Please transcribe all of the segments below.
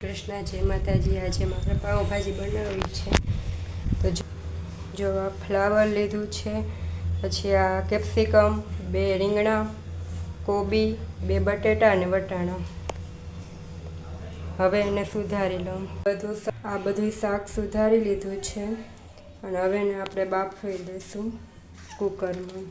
કૃષ્ણ જય માતાજી। આજે મારે પાઉંભાજી બનાવવી છે તો જો આ ફ્લાવર લીધું છે, પછી આ કેપ્સિકમ, 2 રીંગણા, કોબી, 2 બટેટા અને વટાણા। હવે એને સુધારી લઉં। બધું શાક સુધારી લીધું છે અને હવે એને આપણે બાફી દઈશું કુકરમાં।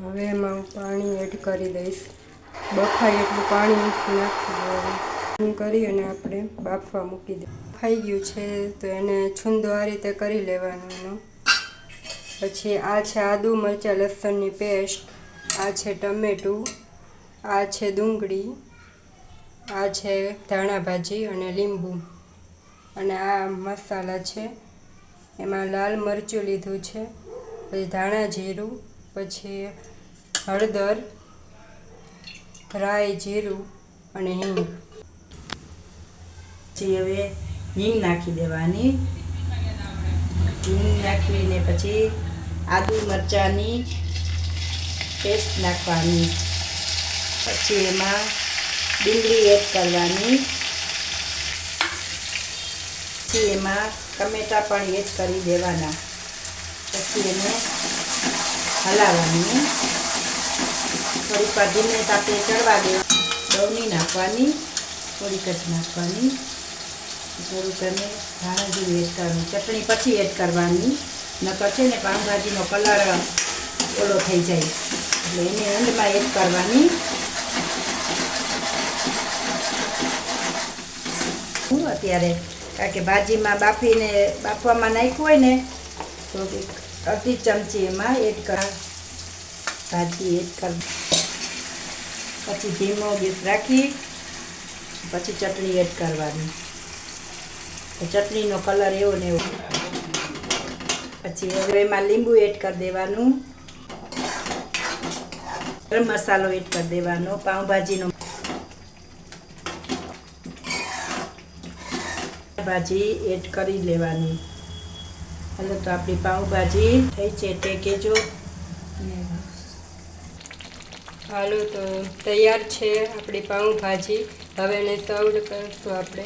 હવે એમાં હું પાણી એડ કરી દઈશ। બફાય એટલું પાણી નાખી દેવાનું કરી અને આપણે બાફવા મૂકી દઈએ। બફાઈ ગયું છે તો એને છૂંદો આ રીતે કરી લેવાનો એનો। પછી આ છે આદુ મરચાં લસણની પેસ્ટ, આ છે ટમેટું, આ છે ડુંગળી, આ છે ધાણા ભાજી અને લીંબુ, અને આ મસાલા છે। એમાં લાલ મરચું લીધું છે, પછી ધાણા જીરું, પછી હળદર, રાઈ જીરું અને હિંગ। પછી હવે હિંગ નાખી દેવાની। હિંગ નાખીને પછી આદુ મરચાંની પેસ્ટ નાખવાની। પછી એમાં ડુંગળી એડ કરવાની। પછી એમાં ટમેટાં પણ એડ કરી દેવાના। પછી એને હલાવવાની। થોડીક વાર ધીમે તાપે ચડવા દેવાની। દવની નાખવાની, થોડીક જ નાખવાની। થોડુંક એને ધાણા જીરું એડ કરવાનું। ચટણી પછી એડ કરવાની, નકર છે ને પાઉંભાજીનો કલર ઓલો થઈ જાય, એટલે એને એન્ડમાં એડ કરવાની। અત્યારે કારણ કે ભાજીમાં બાફવામાં નાખ્યું હોય ને તો અડધી ચમચી એમાં એડ ભાજી એડ કર। પછી ધીમો ગેસ રાખી પછી ચટણી એડ કરવાની। ચટણીનો કલર એવો ને એવો। પછી હવે એમાં લીંબુ એડ કરી દેવાનું। ગરમ મસાલો એડ કરી દેવાનો, પાઉંભાજીનો ભાજી એડ કરી લેવાની। હાલો તો આપણી પાઉંભાજી થઈ છે તે કહેજો। હાલો તો તૈયાર છે આપણી પાઉંભાજી। હવે એને સર્વ કરીશું આપણે।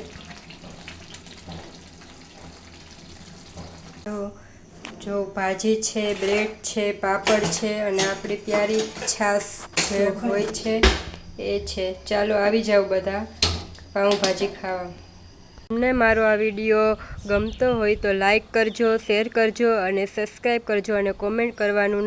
જો ભાજી છે, બ્રેડ છે, પાપડ છે અને આપણી પ્યારી છાશ જે હોય છે એ છે। ચાલો આવી જાઓ બધા પાઉંભાજી ખાવા। તમને મારો આ વિડીયો ગમતો હોય તો લાઈક કરજો, શેર કરજો અને સબસ્ક્રાઈબ કરજો અને કોમેન્ટ કરવાનું ના